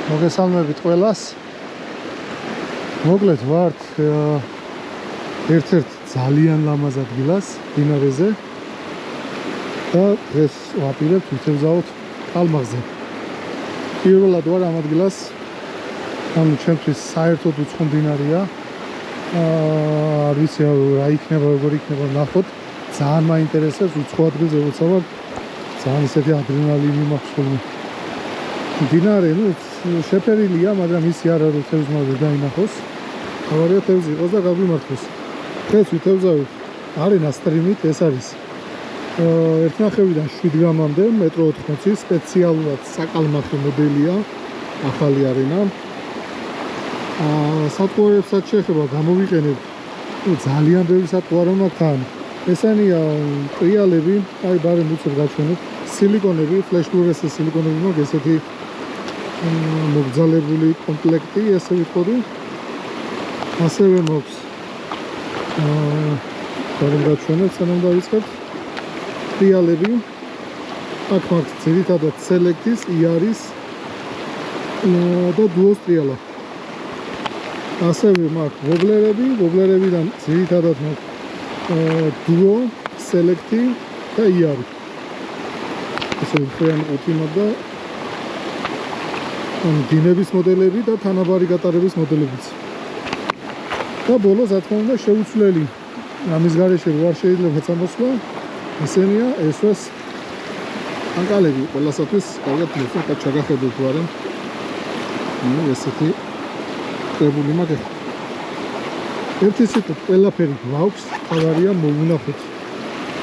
მოგესალმებით ყველას. მოკლედ ვართ ერთ-ერთ ძალიან ლამაზ ადგილას მდინარეზე და დღეს ვაპირებთ ვისევზაოთ კალმახზე. პირველად ვარ ამ ადგილას, ანუ ჩემთვის საერთოდ უცხო მდინარეა. არ ვიცი რა იქნება, როგორ იქნება, ნახოთ. ძალიან მაინტერესებს უცხო ადგილზე როცა ვარ, ძალიან ისეთი ადრენალინი მაქვს ხოლმე. მდინარე, შეფერილია, მაგრამ ისი არ არის თევზმა ვერ დაინახოს. თავარია თევზი იყოს და გაგვიმართოს. დღეს ვითევზავით არენა სტრიმით, ეს არის 1.5-დან 7 გრამამდე, 1.80 მ, სპეციალურად საკალმახო მოდელია, ახალი არენა. სატყუარებსაც შეეხება გამოვიყენებ, ძალიან ბევრი სატყუარო მაქვს თან. ესენია ტრიალები, აი ბარემ უცებ გაჩვენებ, სილიკონები, ფლეშ-ფლუორესცენტ სილიკონები მაქვს, ესეთი მოგძალებული კომპლექტი, ესე ვიტყოდი. ასევე მაქვს ბარემ გაჩვენებ, სანამ დავიწყებთ, ტრიალები. აქ მაქვს ძირითადად სელექტის, იარის და დუოს ტრიალა. ასევე მაქვს ვობლერებიდან ძირითადად მაქვს დუო, სელექტი და იარი. ესე ვფრენი ყუთინა და დინების მოდელები და თანაბარი გატარების მოდელებიც. და ბოლოს, რა თქმა უნდა, შეუცვლელი ამის გარეშე რო არ შეიძლება წამოსვლა, ესენია ესვას ანკალები ყველასათვის კარგად მოხდა ჩაგახედოთ ვარენ. ესეთი კრებული მაგე. ერთი სიტყვით ყველაფერი გვაქვს, თავარია მოვუნახოთ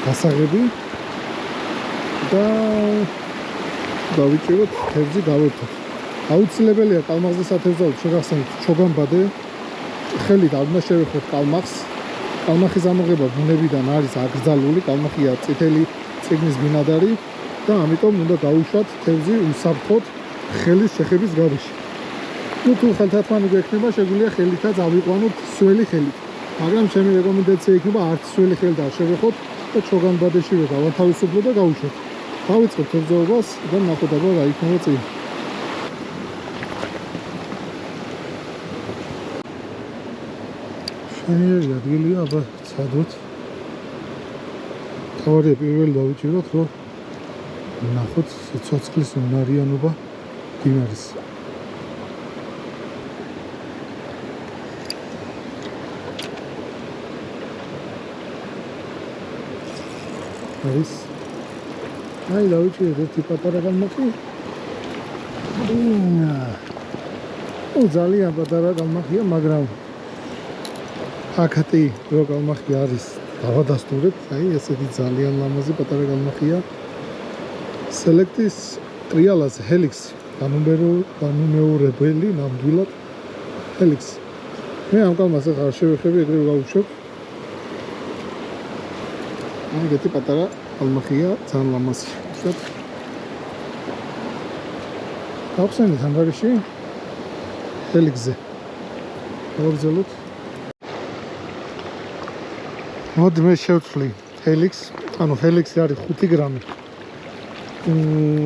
გასაღები და დავიჭიროთ თევზი გავერთოთ. აუცილებელია კალმახზე სათევზაოდ შეგახსენოთ ჩოგანბადე, ხელით არ უნდა შევეხოთ კალმახს. კალმახის ამოღება ბუნებიდან არის აკრძალული, კალმახია წითელი წიგნის ბინადარი და ამიტომ უნდა გაუშვათ თევზი უსაფრთხოდ ხელის შეხების გარეშე. თუ ხელთათმანი გვექნება, შეგვიძლია ხელითაც ავიყვანოთ სველი ხელით. მაგრამ ჩემი რეკომენდაცია იქნება არც სველი ხელით არ შევეხოთ და ჩოგანბადეშივე გავათავისუფლოთ და გავუშვათ. დავიწყებთ თევზაობას და ნახოთ აბა რა იქნება წინ. შენიერი ადგილია, აბა ცადოთ. თავარია პირველი დავიჭიროთ, რომ ნახოთ სიცოცხლის უნარიანობა მდინარის. არის აი დავიჭირეთ ერთი პატარა კალმახი. ძალიან პატარა კალმახია, მაგრამ აკატი რო კალმახი არის, დავადასტურეთ, აი ესეთი ძალიან ლამაზი პატარა კალმახია. სელექტის ტრიალას ჰელიქსი, განუმეორებელი ნამდვილად ჰელიქსი. მე ამ კალმას ახლა შევეხები, ეგრევე გავუშვებ. ეგეთი პატარა კალმახია, ძალიან ლამაზი. გავხსენეთ ანგარიში ჰელიქსზე. გავგზავნოთ. მოდი მე შევცვლი ჰელიქსს, ანუ ჰელიქსი არის 5 გრამი.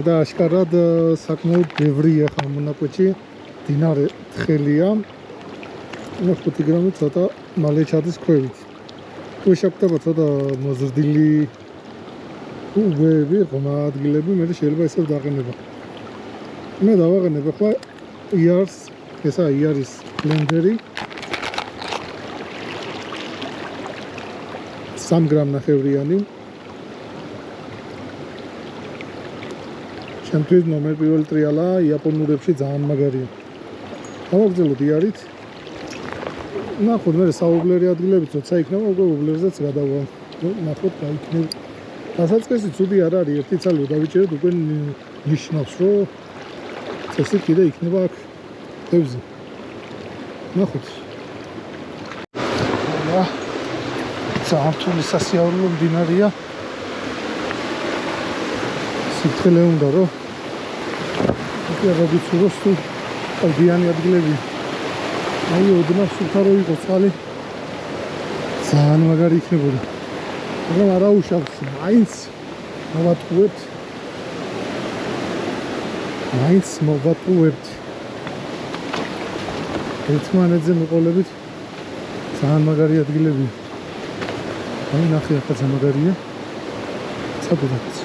და აშკარად საკმაოდ ბევრია ხა მონაკვეთში, მდინარე თხელია. 5 გრამი ცოტა მალე ჩადის ქვევით. თუ შეგვხვდება ცოტა მოზრდილი უბეები, ღრმა ადგილები, მე შეიძლება ისევ დაყენება. მე დავაყენებ ახლა იარს, ესაა იარის ბლენდერი. 3 გრამ-ნახევრიანი. ჩემთვის ნომერ პირველი ტრიალა იაპონურებში ძალიან მაგარია. გავაგრძელოთ იარით. ნახოთ მე საუბლერი ადგილებიც როცა იქნება, უკვე უბლერზეც გადავა. ნახოთ რა იქნება. დასაწყისი ცუდი არ არის, ერთი ცალი დავიჭერეთ, უკვე ნიშნავს, რომ წესით კიდე იქნება აქ თევზი. ნახოთ. ძალიან რთული სასიარულო მდინარეა. სიფრთხილე უნდა რომ გაგიცუროს თუ ალბიანი ადგილები. აი ოდნავ სუფთა რო იყოს წყალი, ძალიან მაგარი იქნებოდა. მაგრამ არა უშავს, მაინც მოვატყუებთ. მაინც მოვატყუებთ. ერთმანეთზე მიყოლებით ძალიან მაგარი ადგილებია. აი ნახე ახლა მაგარია. საბუდაც.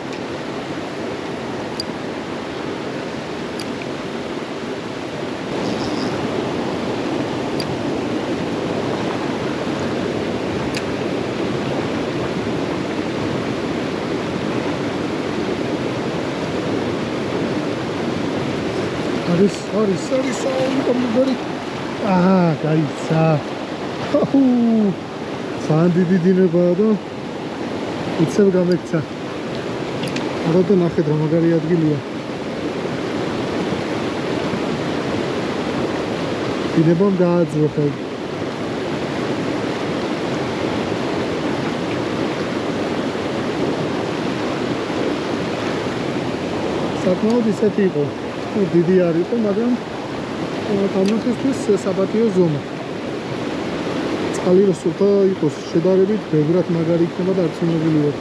Sorry, გამიგარი. გაიცა. სანდი დიდინებაა და უცებ გამექცა. არადა ნახეთ რა მაგარი ადგილია. დინებამ გააძრო ხელი. საკმაოდ ისეთი იყო. დიდი არ იყო, მაგრამ გამოსისთვის საპატიო ზონა. წყალი როსულთა იყოს შედარებით ბევრად მაგარი იქნება და არცნობილი ვარ.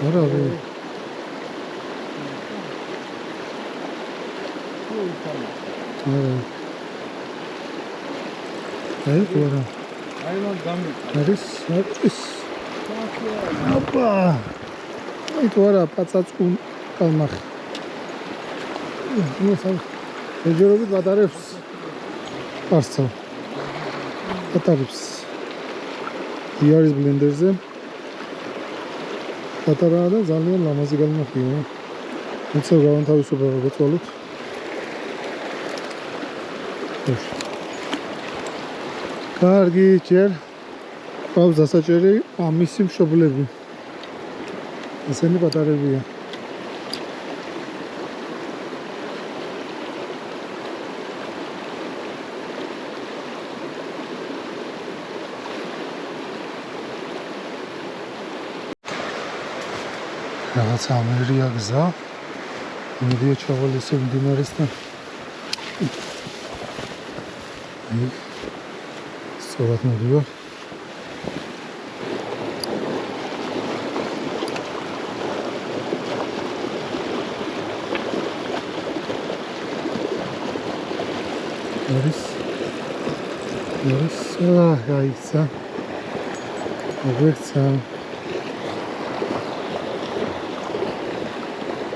არა. აი ყურა. აი მან გამი. არის. ოპა. აი თორა პაცაცკუნ კალმახ. ეჯერობით ბატარებს პარსა. ბატარებს. იარის ბლენდერზე. ბატარაა და ძალიან ლამაზი გამახია. უცებ გავანთავისუფლებ როგორც ვალოთ. კარგი, ჯერ ყავს დასაჭერი ამისი მშობლები. ესენი ბატარებია. რაღაც ამერია გზა. მოდია ჩავალესე მდინარესთან. სწორად მოდივარ. გაიცა. მოგეცა.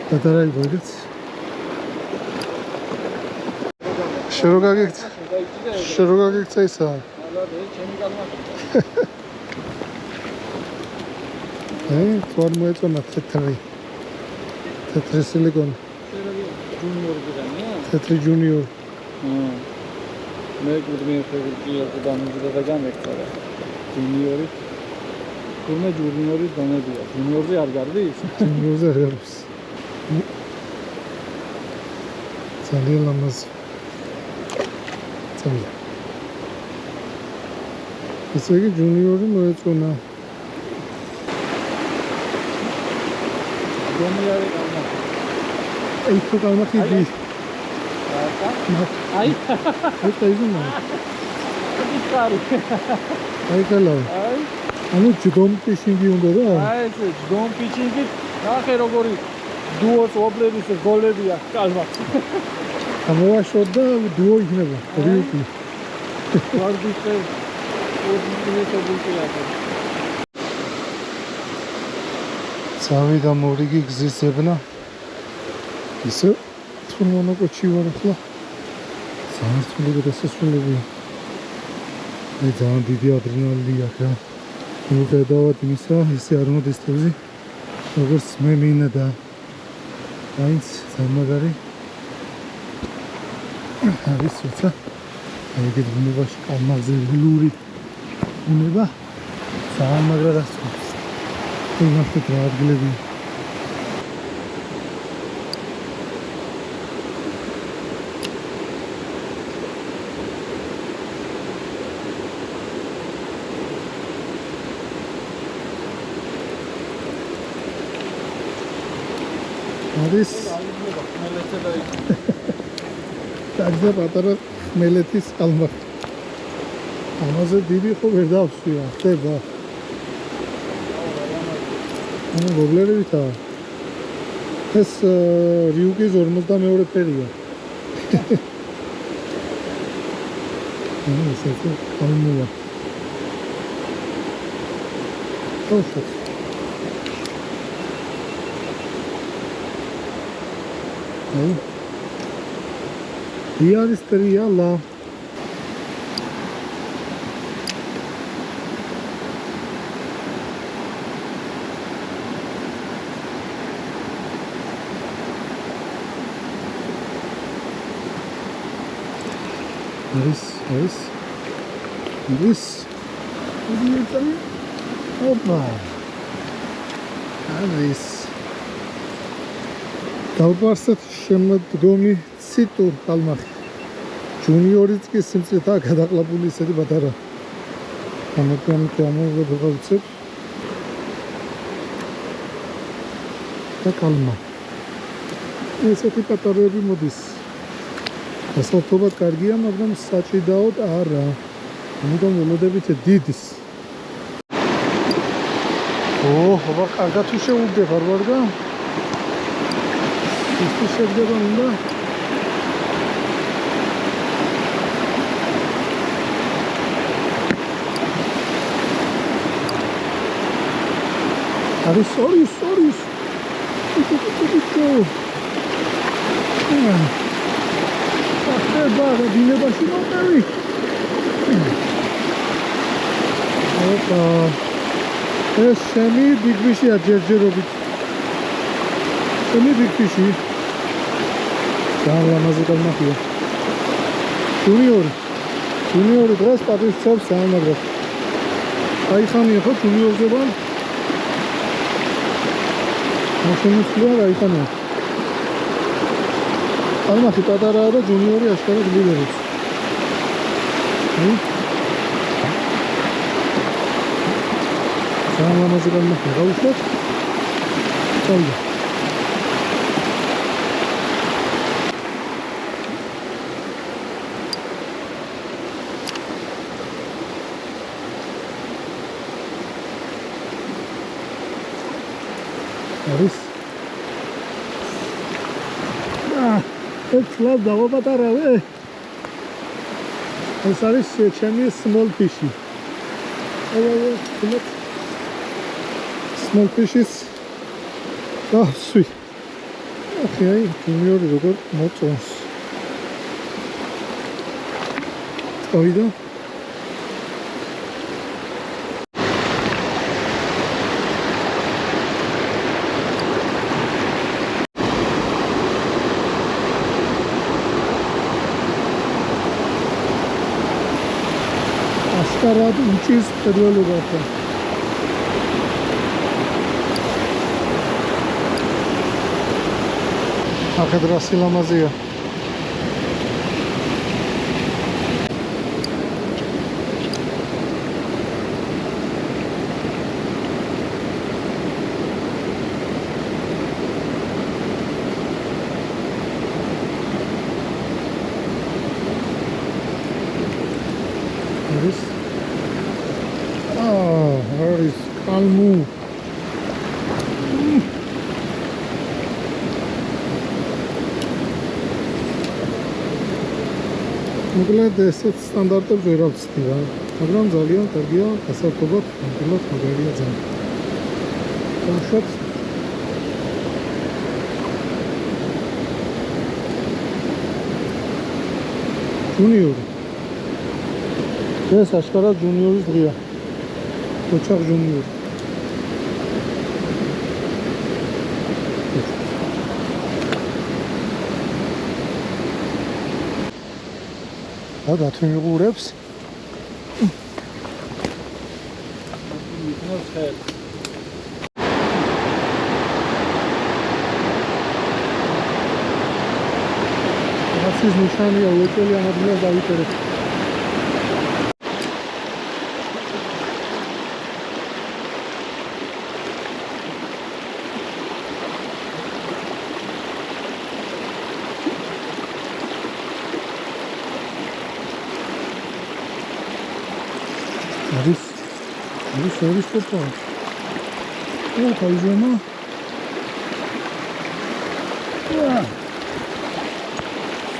ბატარაი გოგიც. შეროგაგიქცა ისა. აი, თوار მოეწონა თეთრი. თეთრი სილიკონი. ჯუნიორი გიდანია? თეთრი ჯუნიორი. მე გვიმეფერკი და გამექცა. ჯუნიორი. თურმე ჯუნიორი დანებია. ჯუნიორზე არ გარდის? ჯუნიორზე არ გარდის. ძალიან ლამაზი. ძალიან. ესე იგი ჯუნიორი მოეწონა. ჯუნიორი გამახ. აი თუ გამახიდი. აი. ეს აიზუნა. აი კალა. აი. ანუ ჯდომ ფიშინგი უნდა რა? აი ეს ჯდომ ფიშინგი. ნახე როგორი დუოს ობლების გოლებია კალმახ. ამოვაშოთ და დუო იქნება. რიუკი. ვარდიშე. ოდნე თობულკია. წავიდა მორიგი გზის ზებნა. ისე თუ მონაკოჩი ვარ ახლა. სამართლīgi დასასრულებია. მე ძალიან დიდი ადრენალინი აქვს რა. მიუხედავად იმისა, ისე არ მოდის თევზი. როგორც მე მინდა. მაინც ძალიან მაგარი. არის უცა. აი ეგეთ ბუნებაში კალმახზე გლური ბუნება ძალიან მაგრად ასწავს. იმასეთ რა ადგილები. არის დაძა პატარა მელეთის კალმახი. ამაზე დიდი ხო ვერ დავსვია, ხდება. ანუ გობლერითა. ეს რიუკის 52 ფერია. ესეთი კალმუა. ოღონდ იარისტრია ლა This Opa this დავბარსეთ შემდგომი ციტუ კალმახი ჯუნიორიც კი სიმწრითაა გადაყლაპული ისეთი პატარა ამოვიღებთ და კალმა ესეთი პატარები მოდის ასალთობად კარგია, მაგრამ საჭიდაოდ არა. ამიტომ ველოდებით დიდს. აბა კარგად თუ შეუდგებ არ ვარგა? ის შედგება უნდა. არის ორი. Bada დინებაში მოვყევი. ოპა. ეს შემი ბიგბიშია ჯერჯერობით. შემი ბიგბიში. ლამაზი კალმახია. ჯუნიორი დღეს პატივცემს საამაგრად. აიხანია ხო ჯუნიორზე ვარ? მოშენისლია აიხანია. კალმახი პატარაა და ჯუნიორი აშკარად ლიდერობს. ლამაზი კალმახია, გავუშვათ. წავიდა. არის ეს ლավ დავაპატარავე. ეს არის ჩემი small fish-ი. small fish-ის დავსვი. აი, ჯუნიორი როგორ მოწონს. წავიდა. ასკარად უჭის პირველობათა. ახედრა სილამაზია. არის კალმუ. მოკლედ ესეთ სტანდარტებს ვერ ავწდი რა, მაგრამ ძალიან კარგია, გასართობად, ნამდვილად მაგარია ძალიან. დავუშვათ. ჯუნიორი. ეს აშკარად ჯუნიორის დღეა. ოჩახ ჯუნიორი. და დათმიღურებს. რაცის ნიშანია უეჭველი ამადგილას დავიწერეთ. არის ორი სკოპა. ო, გაიზომა.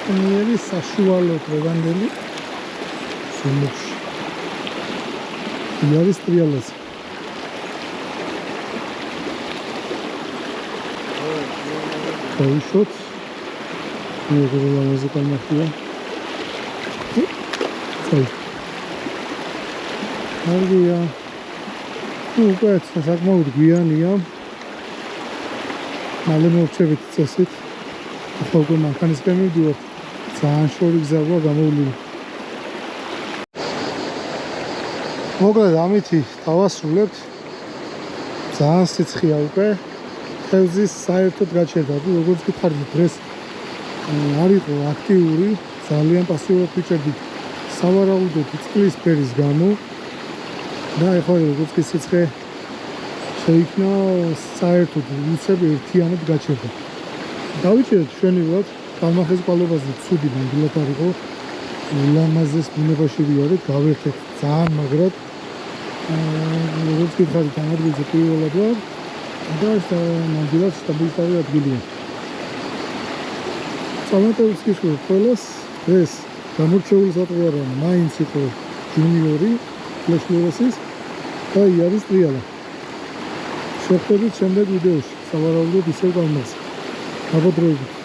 ნიერი საშუალო დღევანდელი ზემოებში. იარის ტრიალაზე. დავიშოთ. მეგობრებო, ამაზე გამახია. წაი. არგია. უკვე საკმაოდ გვიანია. მალე მოვჩებით წესით. ახლა უკვე მანქანისკენ მივდივართ. ძალიან შორი გზა გვაქვს გამოვლილი. მოკლედ ამითი დავასრულებთ. ძალიან სიცხეა უკვე. თევზის საერთოდ გაჩერდა. როგორც გითხარით, დღეს არ იყო აქტიური, ძალიან პასიურად ვიჭერდით სავარაუდოდ წყლის ფერის გამო. და ეხლა როგორც კი სიცხე შეიქმნა, საერთოდ უცებ ერთიანად გაჩერდა. დავიჭერეთ შვენივრად, კალმახის ყვალობაზე ცუდი ნამდვილად არ იყო. ულამაზეს ბუნებაში ვიარეთ, გავერთეთ ძალიან მაგრად. როგორც გითხარით, ამ ადგილზე პირველად ვარ და ნამდვილად სტაბილიზებული ადგილია. წარმატებებს გისურვებთ ყველას. ეს გამორჩეული სატყუარა მაინც იყო ჯუნიორი ფლეშლურესის და იარის ტრიალა. შევხვდებით შემდეგ ვიდეოში, სავარაუდოდ ისევ კალმახზე. აბა დროებით.